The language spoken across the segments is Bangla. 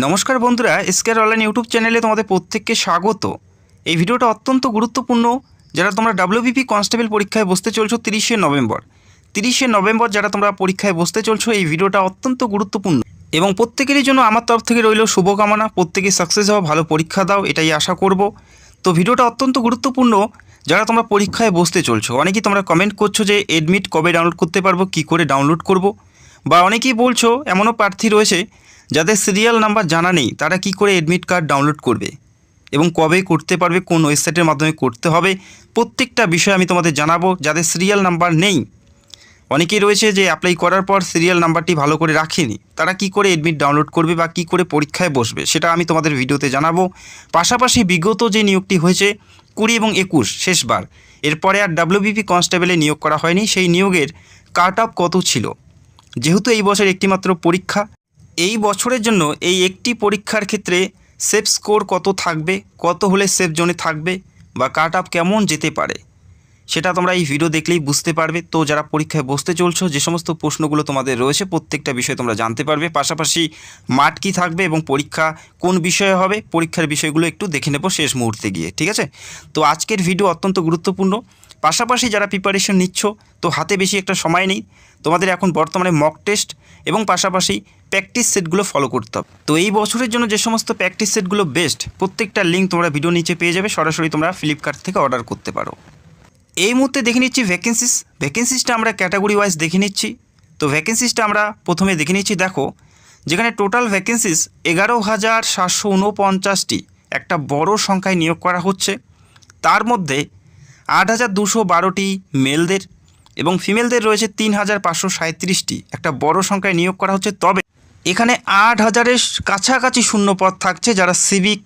নমস্কার বন্ধুরা, এসকেআর অনলাইন ইউটিউব চ্যানেলে তোমাদের প্রত্যেককে স্বাগত। এই ভিডিওটা অত্যন্ত গুরুত্বপূর্ণ। যারা তোমরা ডাব্লিউবিপি কনস্টেবল পরীক্ষায় বসতে চলছো 30শে নভেম্বর যারা তোমরা পরীক্ষায় বসতে চলছো, এই ভিডিওটা অত্যন্ত গুরুত্বপূর্ণ এবং প্রত্যেকেরই জন্য আমার তরফ থেকে রইল শুভকামনা। প্রত্যেকে সাকসেস হও, ভালো পরীক্ষা দাও, এটাই আশা করব। তো ভিডিওটা অত্যন্ত গুরুত্বপূর্ণ। যারা তোমরা পরীক্ষায় বসতে চলছো, অনেকেই তোমরা কমেন্ট করছো যে এডমিট কবে ডাউনলোড করতে পারবো, কী করে ডাউনলোড করব, বা অনেকেই বলছো এমনও প্রার্থী রয়েছে যাদের সিরিয়াল নাম্বার জানা নেই, তারা কি করে এডমিট কার্ড ডাউনলোড করবে এবং কবে করতে পারবে, কোন ওয়েবসাইটের মাধ্যমে করতে হবে, প্রত্যেকটা বিষয় আমি তোমাদের জানাবো। যাদের সিরিয়াল নাম্বার নেই, অনেকেই রয়েছে যে অ্যাপ্লাই করার পর সিরিয়াল নাম্বারটি ভালো করে রাখেনি, তারা কি করে এডমিট ডাউনলোড করবে বা কি করে পরীক্ষায় বসবে, সেটা আমি তোমাদের ভিডিওতে জানাবো। পাশাপাশি বিগত যে নিয়োগটি হয়েছে 20 এবং 21 শেষবার, এরপরে আর ডাব্লিউবিপি কনস্টেবলে নিয়োগ করা হয়নি, সেই নিয়োগের কাট অফ কত ছিল। যেহেতু এই বছর একটিমাত্র পরীক্ষা, এই বছরের জন্য এই একটি পরীক্ষার ক্ষেত্রে সেফ স্কোর কত থাকবে, কত হলে সেফ জোনে থাকবে বা কাট অফ কেমন যেতে পারে, সেটা তোমরা এই ভিডিও দেখলেই বুঝতে পারবে। তো যারা পরীক্ষায় বসতে চলছো, যে সমস্ত প্রশ্নগুলো তোমাদের রয়েছে প্রত্যেকটা বিষয় তোমরা জানতে পারবে। পাশাপাশি মাঠ কী থাকবে এবং পরীক্ষা কোন বিষয়ে হবে, পরীক্ষার বিষয়গুলো একটু দেখে নেব শেষ মুহূর্তে গিয়ে, ঠিক আছে। তো আজকের ভিডিও অত্যন্ত গুরুত্বপূর্ণ। পাশাপাশি যারা প্রিপারেশন নিচ্ছ, তো হাতে বেশি একটা সময় নেই, তোমাদের এখন বর্তমানে মক টেস্ট এবং পাশাপাশি প্র্যাকটিস সেটগুলো ফলো করতে হবে। তো এই বছরের জন্য যে সমস্ত প্র্যাকটিস সেটগুলো বেস্ট, প্রত্যেকটা লিঙ্ক তোমরা ভিডিও নিচে পেয়ে যাবে, সরাসরি তোমরা ফ্লিপকার্ট থেকে অর্ডার করতে পারো। এই মুহূর্তে দেখে নিচ্ছি ভ্যাকেন্সিসটা আমরা ক্যাটাগরি ওয়াইজ দেখে নিচ্ছি। তো ভ্যাকেন্সিসটা আমরা প্রথমে দেখে নিচ্ছি। দেখো, যেখানে টোটাল ভ্যাকেন্সিস 11,749টি, একটা বড় সংখ্যায় নিয়োগ করা হচ্ছে। তার মধ্যে 8,212টি মেলদের এবং ফিমেলদের রয়েছে 3,537টি, একটা বড় সংখ্যায় নিয়োগ করা হচ্ছে। তবে এখানে 8,000-এর কাছাকাছি শূন্যপদ থাকছে যারা সিভিক,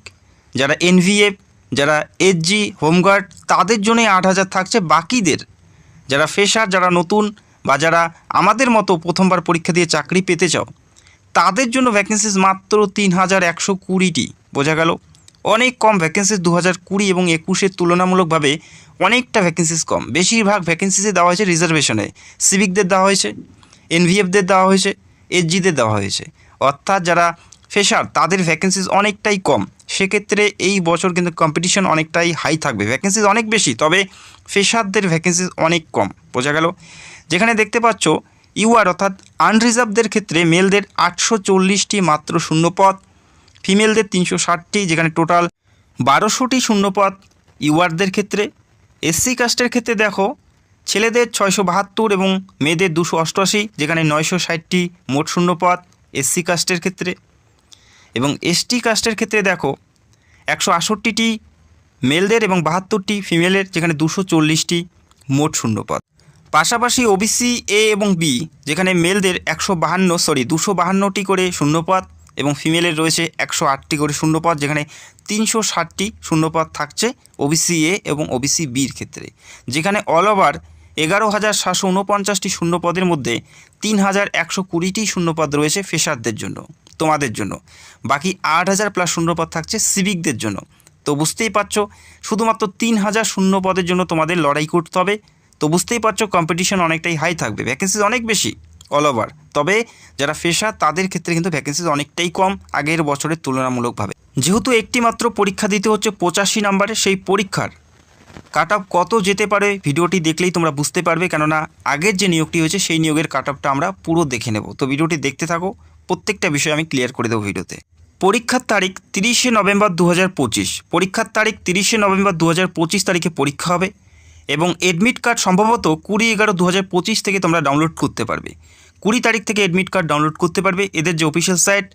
যারা এনভিএফ, যারা এসজি, হোমগার্ড, তাদের জন্যই 8,000 থাকছে। বাকিদের যারা ফ্রেশার, যারা নতুন বা যারা আমাদের মতো প্রথমবার পরীক্ষা দিয়ে চাকরি পেতে চাও, তাদের জন্য ভ্যাকেন্সিস মাত্র 3,120টি। বোঝা গেল অনেক কম ভ্যাকেন্সিস। 2020 এবং 21-এর তুলনামূলকভাবে অনেকটা ভ্যাকেন্সিস কম। বেশিরভাগ ভ্যাকেন্সিসে দেওয়া হয়েছে রিজার্ভেশনে, সিভিকদের দেওয়া হয়েছে, এনভিএফদের দেওয়া হয়েছে, এসজিদের দেওয়া হয়েছে। অর্থাৎ যারা ফ্রেশার তাদের ভ্যাকেন্সিস অনেকটাই কম। সেক্ষেত্রে এই বছর কিন্তু কম্পিটিশন অনেকটাই হাই থাকবে, ভ্যাকেন্সিস অনেক বেশি, তবে ফ্রেশারদের ভ্যাকেন্সিস অনেক কম। বোঝা গেল, যেখানে দেখতে পাচ্ছ ইউআর অর্থাৎ আনরিজার্ভদের ক্ষেত্রে মেলদের 840টি মাত্র শূন্যপদ, ফিমেলদের 360টি, যেখানে টোটাল 1200টি শূন্যপদ ইউআরদের ক্ষেত্রে। এসসি কাস্টের ক্ষেত্রে দেখো, ছেলেদের 672 এবং মেয়েদের 288, যেখানে 960টি মোট শূন্যপদ এসসি কাস্টের ক্ষেত্রে। এবং এসটি কাস্টের ক্ষেত্রে দেখো 168টি মেলদের এবং 72টি ফিমেলের, যেখানে 240টি মোট শূন্যপদ। পাশাপাশি ওবিসি এ এবং বি, যেখানে মেলদের 252টি করে শূন্যপদ এবং ফিমেলের রয়েছে 108টি করে শূন্যপদ, যেখানে 360টি শূন্যপদ থাকছে ওবিসি এ এবং ওবিসি বির ক্ষেত্রে। যেখানে অল ওভার 11,749টি শূন্যপদের মধ্যে 3,120টি শূন্যপদ রয়েছে ফ্রেশারদের জন্য, তোমাদের জন্য। বাকি 8,000 প্লাস শূন্যপদ থাকছে সিভিকদের জন্য। তো বুঝতেই পারছো, শুধুমাত্র 3,000 শূন্যপদের জন্য তোমাদের লড়াই করতে হবে। তো বুঝতেই পারছো কম্পিটিশন অনেকটাই হাই থাকবে, ভ্যাকেন্সিস অনেক বেশি অল ওভার। তবে যারা ফ্রেশার তাদের ক্ষেত্রে কিন্তু ভ্যাকেন্সিস অনেকটাই কম আগের বছরের তুলনামূলকভাবে। যেহেতু একটি মাত্র পরীক্ষা দিতে হচ্ছে 85 নম্বরে, সেই পরীক্ষার কাট অফ কত যেতে পারে ভিডিওটি দেখলেই তোমরা বুঝতে পারবে। কেননা আগের যে নিয়োগটি হয়েছে সেই নিয়োগের কাট অফটা আমরা পুরো দেখে নেব। তো ভিডিওটি দেখতে থাকো, প্রত্যেকটা বিষয় আমি ক্লিয়ার করে দেবো ভিডিওতে। পরীক্ষার তারিখ 30শে নভেম্বর 2025, পরীক্ষার তারিখ 30শে নভেম্বর 2025 তারিখে পরীক্ষা হবে এবং এডমিট কার্ড সম্ভবত 20/11/2025 থেকে তোমরা ডাউনলোড করতে পারবে। 20 তারিখ থেকে এডমিট কার্ড ডাউনলোড করতে পারবে। এদের যে অফিসিয়াল সাইট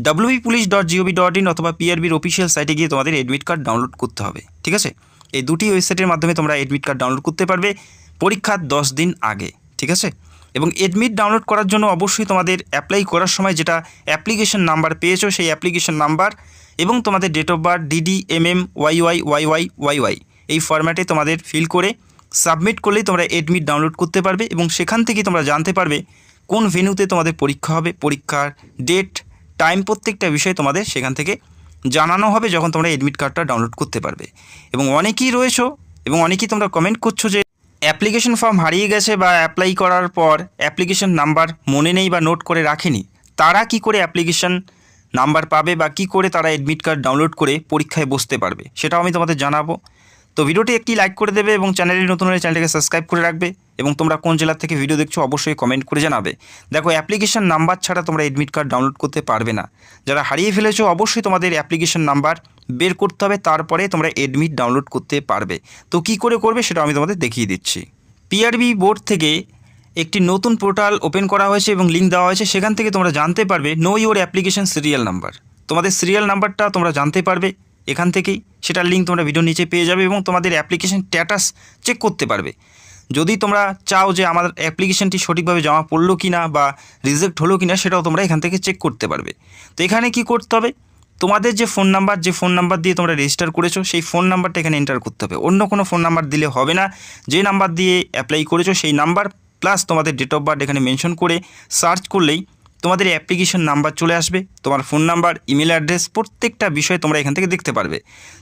www.police.gov.in অথবা পিআরবির অফিসিয়াল সাইটে গিয়ে তোমাদের এডমিট কার্ড ডাউনলোড করতে হবে, ঠিক আছে। এই দুটি ওয়েবসাইটের মাধ্যমে তোমরা এডমিট কার্ড ডাউনলোড করতে পারবে পরীক্ষার 10 দিন আগে, ঠিক আছে। এবং এডমিট ডাউনলোড করার জন্য অবশ্যই তোমাদের অ্যাপ্লাই করার সময় যেটা অ্যাপ্লিকেশন নাম্বার পেয়েছো, সেই অ্যাপ্লিকেশন নাম্বার এবং তোমাদের date of birth DD YY এই ফরম্যাটে তোমাদের ফিল করে সাবমিট করলেই তোমরা এডমিট ডাউনলোড করতে পারবে। এবং সেখান থেকে তোমরা জানতে পারবে কোন ভেন্যুতে তোমাদের পরীক্ষা হবে, পরীক্ষার ডেট, টাইম, প্রত্যেকটা বিষয় তোমাদের সেখান থেকে জানানো হবে যখন তোমরা এডমিট কার্ডটা ডাউনলোড করতে পারবে। এবং অনেকেই রয়েছো এবং অনেকেই তোমরা কমেন্ট করছো যে অ্যাপ্লিকেশন ফর্ম হারিয়ে গেছে বা অ্যাপ্লাই করার পর অ্যাপ্লিকেশন নাম্বার মনে নেই বা নোট করে রাখেনি, তারা কি করে অ্যাপ্লিকেশন নাম্বার পাবে বা কী করে তারা অ্যাডমিট কার্ড ডাউনলোড করে পরীক্ষায় বসতে পারবে সেটাও আমি তোমাদের জানাবো। তো ভিডিওটি একটি লাইক করে দেবে এবং চ্যানেলটি নতুন হলে চ্যানেলটিকে সাবস্ক্রাইব করে রাখবে এবং তোমরা কোন জেলা থেকে ভিডিও দেখছো অবশ্যই কমেন্ট করে জানাবে। দেখো, অ্যাপ্লিকেশন নাম্বার ছাড়া তোমরা অ্যাডমিট কার্ড ডাউনলোড করতে পারবে না। যারা হারিয়ে ফেলেছো অবশ্যই তোমাদের অ্যাপ্লিকেশন নাম্বার বের করতে হবে, তারপরে তোমরা অ্যাডমিট ডাউনলোড করতে পারবে। তো কী করে করবে সেটা আমি তোমাদের দেখিয়ে দিচ্ছি। পিআরবি বোর্ড থেকে একটি নতুন পোর্টাল ওপেন করা হয়েছে এবং লিঙ্ক দেওয়া হয়েছে, সেখান থেকে তোমরা জানতে পারবে no your application serial number. তোমাদের সিরিয়াল নাম্বারটা তোমরা জানতে পারবে এখান থেকেই, সেটার লিঙ্ক তোমরা ভিডিও নিচে পেয়ে যাবে এবং তোমাদের অ্যাপ্লিকেশন স্ট্যাটাস চেক করতে পারবে। যদি তোমরা চাও যে আমার অ্যাপ্লিকেশনটি সঠিকভাবে জমা পড়লো কি না বা রিজেক্ট হলো কি না, সেটাও তোমরা এখান থেকে চেক করতে পারবে। তো এখানে কি করতে হবে, তোমাদের যে ফোন নাম্বার দিয়ে তোমরা রেজিস্টার করেছো সেই ফোন নাম্বারটা এখানে এন্টার করতে হবে। অন্য কোনো ফোন নাম্বার দিলে হবে না। যে নাম্বার দিয়ে অ্যাপ্লাই করেছো সেই নাম্বার প্লাস তোমাদের ডেট অফ বার্থ এখানে মেনশন করে সার্চ করলেই তোমাদের অ্যাপ্লিকেশন নাম্বার চলে আসবে। তোমার ফোন নাম্বার, ইমেল অ্যাড্রেস, প্রত্যেকটা বিষয় তোমরা এখান থেকে দেখতে পারবে।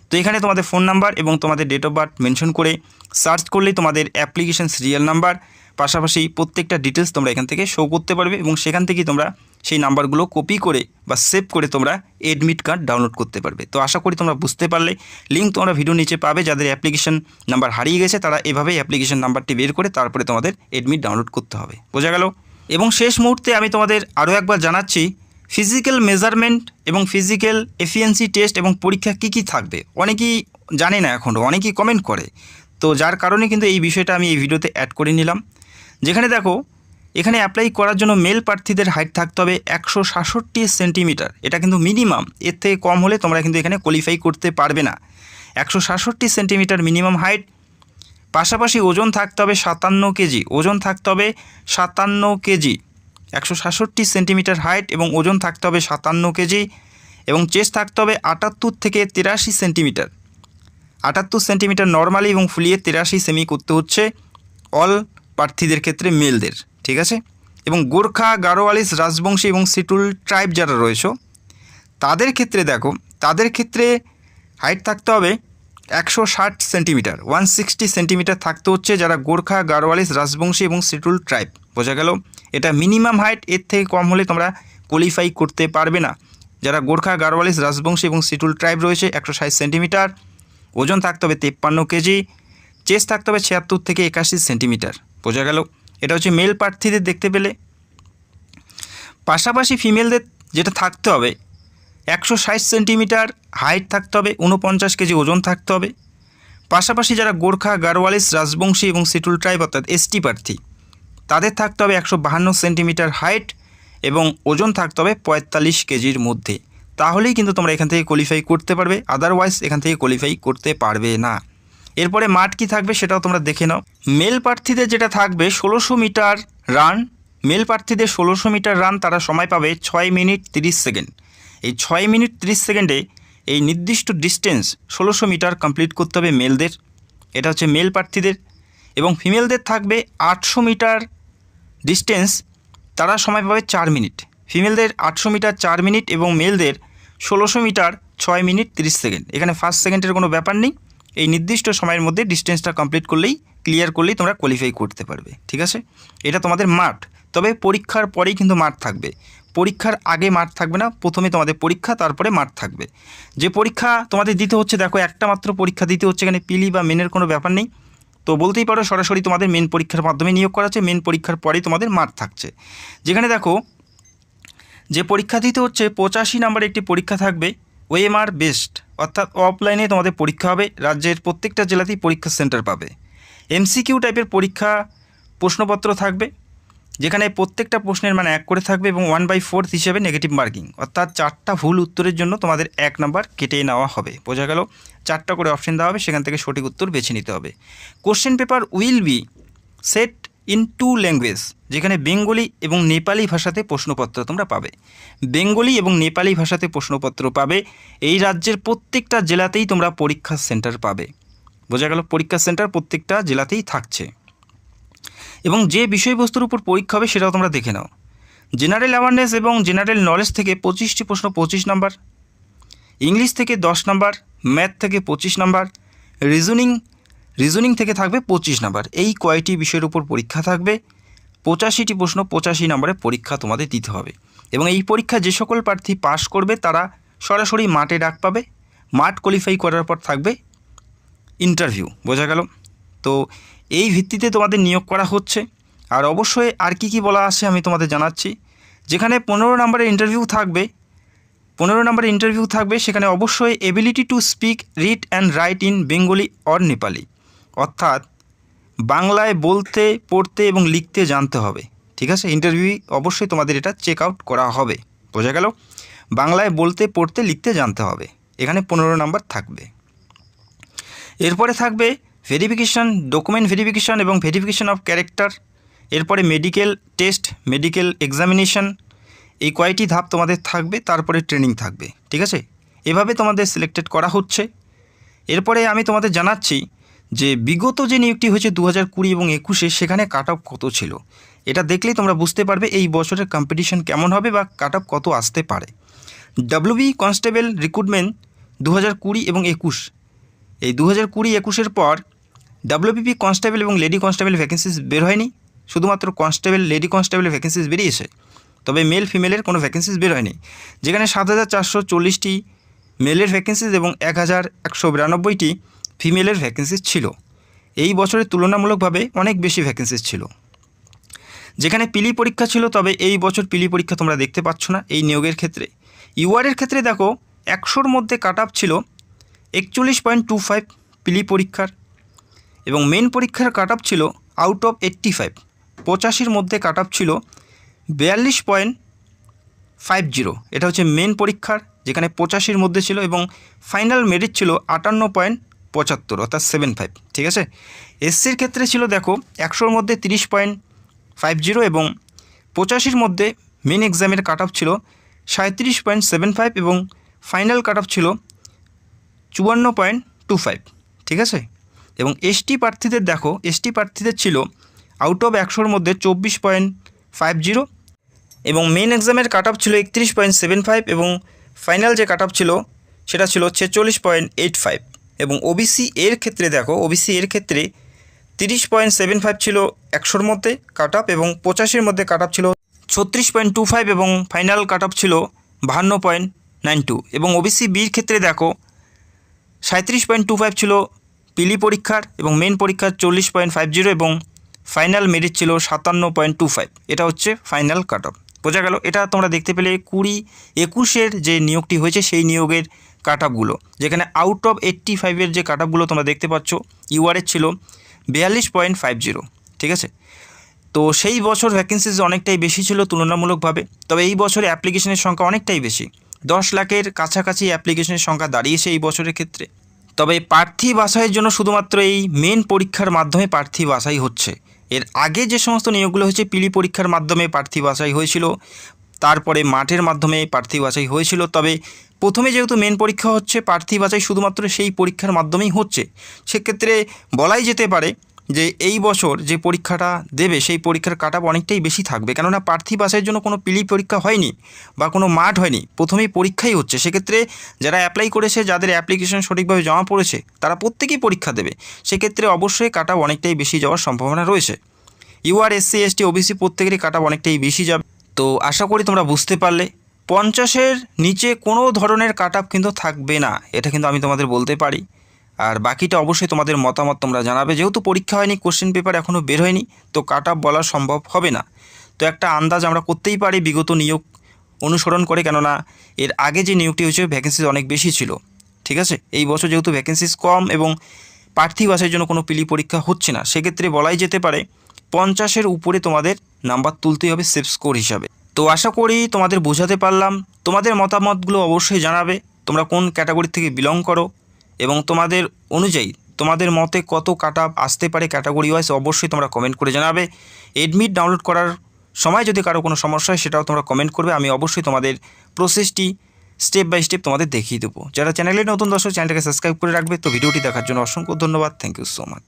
তো এখানে তোমাদের ফোন নাম্বার এবং তোমাদের ডেট অফ বার্থ মেনশন করে সার্চ করলেই তোমাদের অ্যাপ্লিকেশন সিরিয়াল নাম্বার পাশাপাশি প্রত্যেকটা ডিটেলস তোমরা এখান থেকে শো করতে পারবে এবং সেখান থেকেই তোমরা সেই নাম্বারগুলো কপি করে বা সেভ করে তোমরা অ্যাডমিট কার্ড ডাউনলোড করতে পারবে। তো আশা করি তোমরা বুঝতে পারলে। লিঙ্ক তোমরা ভিডিও নিচে পাবে। যাদের অ্যাপ্লিকেশন নাম্বার হারিয়ে গেছে তারা এভাবেই অ্যাপ্লিকেশন নাম্বারটি বের করে তারপরে তোমাদের অ্যাডমিট ডাউনলোড করতে হবে। বোঝা গেল? এবং শেষ মুহূর্তে আমি তোমাদের আরও একবার জানাচ্ছি ফিজিক্যাল মেজারমেন্ট এবং ফিজিক্যাল এফিসিয়েন্সি টেস্ট এবং পরীক্ষা কী কী থাকবে। অনেকেই জানে না এখনও, অনেকেই কমেন্ট করে। তো যার কারণে কিন্তু এই বিষয়টা আমি এই ভিডিওতে অ্যাড করে নিলাম। যেখানে দেখো, এখানে অ্যাপ্লাই করার জন্য মেল প্রার্থীদের হাইট থাকতে হবে 167 সেন্টিমিটার। এটা কিন্তু মিনিমাম, এর থেকে কম হলে তোমরা কিন্তু এখানে কোয়ালিফাই করতে পারবে না। 167 সেন্টিমিটার মিনিমাম হাইট। পাশাপাশি ওজন থাকতে হবে 57 কেজি। ওজন থাকতে হবে 57 কেজি। 167 সেন্টিমিটার হাইট এবং ওজন থাকতে হবে 57 কেজি এবং চেস্ট থাকতে হবে 78 থেকে 83 সেন্টিমিটার। 78 সেন্টিমিটার নর্মালি এবং ফুলিয়ে 83 সেমি করতে হচ্ছে অল প্রার্থীদের ক্ষেত্রে, মেলদের। ঠিক আছে? এবং গোর্খা, গারোয়ালিস, রাজবংশী এবং সিটুল ট্রাইব যারা রয়েছে তাদের ক্ষেত্রে দেখো, তাদের ক্ষেত্রে হাইট থাকতে হবে 160 সেন্টিমিটার, 160 সেন্টিমিটার থাকতে হচ্ছে যারা গোর্খা, গারোয়ালিস, রাজবংশী এবং সিটুল ট্রাইব। বোঝা গেল? এটা মিনিমাম হাইট, এর থেকে কম হলে তোমরা কোয়ালিফাই করতে পারবে না। যারা গোর্খা, গারোয়ালিস, রাজবংশী এবং সিটুল ট্রাইব রয়েছে 160 সেন্টিমিটার, ওজন থাকতে হবে 53 কেজি, চেস্ট থাকতে হবে 76 থেকে 81 সেন্টিমিটার। বোঝা গেল? এটা হচ্ছে মেল প্রার্থীদের দেখতে পেলে। পাশাপাশি ফিমেলদের যেটা থাকতে হবে 160 সেন্টিমিটার হাইট থাকতে হবে, 49 কেজি ওজন থাকতে হবে। পাশাপাশি যারা গোর্খা, গারোয়ালিস, রাজবংশী এবং সিটুল ট্রাইব অর্থাৎ এসটি প্রার্থী তাদের থাকতে হবে 152 সেন্টিমিটার হাইট এবং ওজন থাকতে হবে 45 কেজির মধ্যে। তাহলেই কিন্তু তোমরা এখান থেকে কোয়ালিফাই করতে পারবে, আদারওয়াইজ এখান থেকে কোয়ালিফাই করতে পারবে না। এরপরে মাঠ কী থাকবে সেটাও তোমরা দেখে নাও। মেল প্রার্থীদের যেটা থাকবে 1600 মিটার রান। মেল প্রার্থীদের 1600 মিটার রান, তারা সময় পাবে 6 মিনিট 30 সেকেন্ড। এই 6 মিনিট 30 সেকেন্ডে এই নির্দিষ্ট ডিস্টেন্স 1600 মিটার কমপ্লিট করতে হবে মেলদের। এটা হচ্ছে মেল প্রার্থীদের। এবং ফিমেলদের থাকবে 800 মিটার ডিস্টেন্স, তারা সময় পাবে 4 মিনিট। ফিমেলদের 800 মিটার 4 মিনিট এবং মেলদের 1600 মিটার 6 মিনিট 30 সেকেন্ড। এখানে ফার্স্ট সেকেন্ডের কোনো ব্যাপার নেই। এই নির্দিষ্ট সময়ের মধ্যে ডিস্টেন্সটা কমপ্লিট করলেই, ক্লিয়ার করলেই তোমরা কোয়ালিফাই করতে পারবে। ঠিক আছে? এটা তোমাদের মাঠ। তবে পরীক্ষার পরেই কিন্তু মাঠ থাকবে, পরীক্ষার আগে মাঠ থাকবে না। প্রথমে তোমাদের পরীক্ষা, তারপরে মাঠ থাকবে। যে পরীক্ষা তোমাদের দিতে হচ্ছে, দেখো একটা মাত্র পরীক্ষা দিতে হচ্ছে, এখানে পিলি বা মেনের কোনো ব্যাপার নেই। তো বলতেই পারো সরাসরি তোমাদের মেন পরীক্ষার মাধ্যমে নিয়োগ করা হচ্ছে। মেন পরীক্ষার পরেই তোমাদের মাঠ থাকছে। যেখানে দেখো, যে পরীক্ষা দিতে হচ্ছে 85 নম্বরের একটি পরীক্ষা থাকবে ওএমআর বেস্ট, অর্থাৎ অফলাইনে তোমাদের পরীক্ষা হবে। রাজ্যের প্রত্যেকটা জেলাতেই পরীক্ষা সেন্টার পাবে। এমসিকিউ টাইপের পরীক্ষা, প্রশ্নপত্র থাকবে যেখানে প্রত্যেকটা প্রশ্নের মানে 1 করে থাকবে এবং 1/4 হিসেবে নেগেটিভ মার্কিং, অর্থাৎ 4টা ভুল উত্তরের জন্য তোমাদের 1 নাম্বার কেটে নেওয়া হবে। বোঝা গেল? 4টা করে অপশন দেওয়া হবে, সেখান থেকে সঠিক উত্তর বেছে নিতে হবে। Question paper will be set in 2 language, যেখানে বেঙ্গলি এবং নেপালি ভাষাতে প্রশ্নপত্র তোমরা পাবে। বেঙ্গলি এবং নেপালি ভাষাতে প্রশ্নপত্র পাবে। এই রাজ্যের প্রত্যেকটা জেলাতেই তোমরা পরীক্ষা সেন্টার পাবে। বোঝা গেল? পরীক্ষা সেন্টার প্রত্যেকটা জেলাতেই থাকছে। এবং যে বিষয়বস্তুর উপর পরীক্ষা হবে সেটাও তোমরা দেখে নাও। জেনারেল অ্যাওয়ারনেস এবং জেনারেল নলেজ থেকে 25টি প্রশ্ন 25 নম্বর, ইংলিশ থেকে 10 নম্বর, ম্যাথ থেকে 25 নম্বর, রিজনিং থেকে থাকবে 25 নম্বর। এই কয়টি বিষয়ের উপর পরীক্ষা থাকবে। 85টি প্রশ্ন 85 নম্বরের পরীক্ষা তোমাদের দিতে হবে। এবং এই পরীক্ষা যে সকল প্রার্থী পাশ করবে তারা সরাসরি মাঠে ডাক পাবে। মাঠ কোয়ালিফাই করার পর থাকবে ইন্টারভিউ। বোঝা গেল? তো এই ভিত্তিতে তোমাদের নিয়োগ করা হচ্ছে। আর অবশ্যই আর কি বলা আছে আমি তোমাদের জানাচ্ছি। যেখানে 15 নম্বরের ইন্টারভিউ থাকবে সেখানে অবশ্যই ability to speak, read and right in Bengali or Nepali, অর্থাৎ বাংলায় বলতে, পড়তে এবং লিখতে জানতে হবে। ঠিক আছে, ইন্টারভিউ অবশ্যই তোমাদের এটা চেক আউট করা হবে। বোঝা গেল? বাংলায় বলতে, পড়তে, লিখতে জানতে হবে। এখানে 15 নম্বর থাকবে। এরপরে থাকবে ভেরিফিকেশান, ডকুমেন্ট ভেরিফিকেশান এবং ভেরিফিকেশান অফ ক্যারেক্টার। এরপরে মেডিকেল টেস্ট, মেডিকেল এক্সামিনেশান, এই কয়টি ধাপ তোমাদের থাকবে। তারপরে ট্রেনিং থাকবে। ঠিক আছে, এভাবে তোমাদের সিলেক্টেড করা হচ্ছে। এরপরে আমি তোমাদের জানাচ্ছি যে বিগত যে নিয়োগটি হয়েছে 2020 এবং 21 সেখানে কাট অফ কত ছিল। এটা দেখলেই তোমরা বুঝতে পারবে এই বছরের কম্পিটিশন কেমন হবে বা কাট অফ কত আসতে পারে। ডাব্লিউবি কনস্টেবল রিক্রুটমেন্ট 2020 এবং 21, এই 2020-21 পর ডাব্লিউবিপি কনস্টেবল এবং লেডি কনস্টেবল ভ্যাকেন্সিস বের হয়নি। শুধুমাত্র কনস্টেবল, লেডি কনস্টেবলের ভ্যাকেন্সিস বেরিয়েছে, তবে মেল ফিমেলের কোনো ভ্যাকেন্সিস বের হয়নি। যেখানে 7440টি মেলের ভ্যাকেন্সিস এবং 1192টি ফিমেলের ভ্যাকেন্সিস ছিল। এই বছরে তুলনামূলকভাবে অনেক বেশি ভ্যাকেন্সিস ছিল। যেখানে পিলি পরীক্ষা ছিল, তবে এই বছর পিলি পরীক্ষা তোমরা দেখতে পাচ্ছ না এই নিয়োগের ক্ষেত্রে। ইউআরের ক্ষেত্রে দেখো 100-র মধ্যে কাট অফ ছিল 41.25 পিলি পরীক্ষার, এবং মেন পরীক্ষার কাট অফ ছিল আউট অফ 85, 85-র মধ্যে কাট অফ ছিল 42.50। এটা হচ্ছে মেন পরীক্ষার, যেখানে 85-র মধ্যে ছিল, এবং ফাইনাল মেরিট ছিল 58.75 অর্থাৎ 75। ঠিক আছে, এসসির ক্ষেত্রে ছিল দেখো 100-র মধ্যে 30.50 এবং 85-র মধ্যে মেন এক্সামের কাট অফ ছিল 37.75 এবং ফাইনাল কাট অফ ছিল 54.25। ঠিক আছে, এবং এসটি প্রার্থীদের দেখো, এসটি প্রার্থীদের ছিল আউট অফ 100-র মধ্যে 24.50 এবং মেন এক্সামের কাট অফ ছিল 31.75 এবং ফাইনাল যে কাট অফ ছিল সেটা ছিল 46.85। এবং ওবিসি এর ক্ষেত্রে দেখো, ওবিসি এর ক্ষেত্রে 30.75 ছিল 100-র মধ্যে কাট অফ, এবং 85-র মধ্যে কাট অফ ছিল 36.25 এবং ফাইনাল কাট অফ ছিল 52.92। এবং ওবিসি বির ক্ষেত্রে দেখো 37.25 ছিল পিলি পরীক্ষার, এবং মেন পরীক্ষার 40.50 এবং ফাইনাল মেরিট ছিল 57.25। এটা হচ্ছে ফাইনাল কাট অফ। বোঝা গেল? এটা তোমরা দেখতে পেলে 20-21-এর যে নিয়োগটি হয়েছে সেই নিয়োগের কাট অফগুলো, যেখানে আউট অফ 85-এর যে কাট অফগুলো তোমরা দেখতে পাচ্ছ। ইউআরের ছিল 42.50। ঠিক আছে, তো সেই বছর ভ্যাকেন্সিজ অনেকটাই বেশি ছিল তুলনামূলকভাবে, তবে এই বছরে অ্যাপ্লিকেশনের সংখ্যা অনেকটাই বেশি, 10 লাখের কাছাকাছি অ্যাপ্লিকেশনের সংখ্যা দাঁড়িয়েছে এই বছরের ক্ষেত্রে। তবে প্রার্থী বাছাইয়ের জন্য শুধুমাত্র এই মেন পরীক্ষার মাধ্যমে প্রার্থী বাছাই হচ্ছে। এর আগে যে সমস্ত নিয়োগগুলো হয়েছে পিলি পরীক্ষার মাধ্যমে প্রার্থী বাছাই হয়েছিল, তারপরে মাঠের মাধ্যমে প্রার্থী বাছাই হয়েছিল। তবে প্রথমে যেহেতু মেন পরীক্ষা হচ্ছে, প্রার্থী বাছাই শুধুমাত্র সেই পরীক্ষার মাধ্যমেই হচ্ছে। সেক্ষেত্রে বলাই যেতে পারে যে এই বছর যে পরীক্ষাটা দেবে সেই পরীক্ষার কাট অফ অনেকটাই বেশি থাকবে, কেননা প্রার্থী বাছাইয়ের জন্য কোনো পিলি পরীক্ষা হয়নি বা কোনো মাঠ হয়নি, প্রথমেই পরীক্ষাই হচ্ছে। সেক্ষেত্রে যারা অ্যাপ্লাই করেছে, যাদের অ্যাপ্লিকেশন সঠিকভাবে জমা পড়েছে, তারা প্রত্যেকেই পরীক্ষা দেবে। সেক্ষেত্রে অবশ্যই কাট অফ অনেকটাই বেশি যাওয়ার সম্ভাবনা রয়েছে। ইউআর, এসসি, এসটি, ওবিসি প্রত্যেকেরই কাট অফ অনেকটাই বেশি যাবে। তো আশা করি তোমরা বুঝতে পারলে 50-এর নিচে কোনো ধরনের কাট অফ কিন্তু থাকবে না, এটা কিন্তু আমি তোমাদের বলতে পারি। আর বাকিটা অবশ্যই তোমাদের মতামত তোমরা জানাবে। যেহেতু পরীক্ষা হয়নি, কোশ্চেন পেপার এখনও বের হয়নি, তো কাট অফ বলা সম্ভব হবে না। তো একটা আন্দাজ আমরা করতেই পারি বিগত নিয়োগ অনুসরণ করে, কেননা এর আগে যে নিয়োগটি হয়েছে ভ্যাকেন্সিস অনেক বেশি ছিল। ঠিক আছে, এই বছর যেহেতু ভ্যাকেন্সিস কম এবং প্রার্থী বাছাইয়ের জন্য কোনো পিলি পরীক্ষা হচ্ছে না, সেক্ষেত্রে বলাই যেতে পারে 50-এর উপরে তোমাদের নাম্বার তুলতেই হবে সেফ স্কোর হিসাবে। তো আশা করি তোমাদের বোঝাতে পারলাম। তোমাদের মতামতগুলো অবশ্যই জানাবে, তোমরা কোন ক্যাটাগরি থেকে বিলং করো এবং তোমাদের অনুযায়ী তোমাদের মতে কত কাট অফ আসতে পারে ক্যাটাগরি ওয়াইজ অবশ্যই তোমরা কমেন্ট করে জানাবে। এডমিট ডাউনলোড করার সময় যদি কারো কোনো সমস্যা হয় সেটাও তোমরা কমেন্ট করবে, আমি অবশ্যই তোমাদের প্রসেসটি স্টেপ বাই স্টেপ তোমাদের দেখিয়ে দেবো। যারা চ্যানেলে নতুন দর্শক, চ্যানেলটাকে সাবস্ক্রাইব করে রাখবে। তো ভিডিওটি দেখার জন্য অসংখ্য ধন্যবাদ। Thank you so much.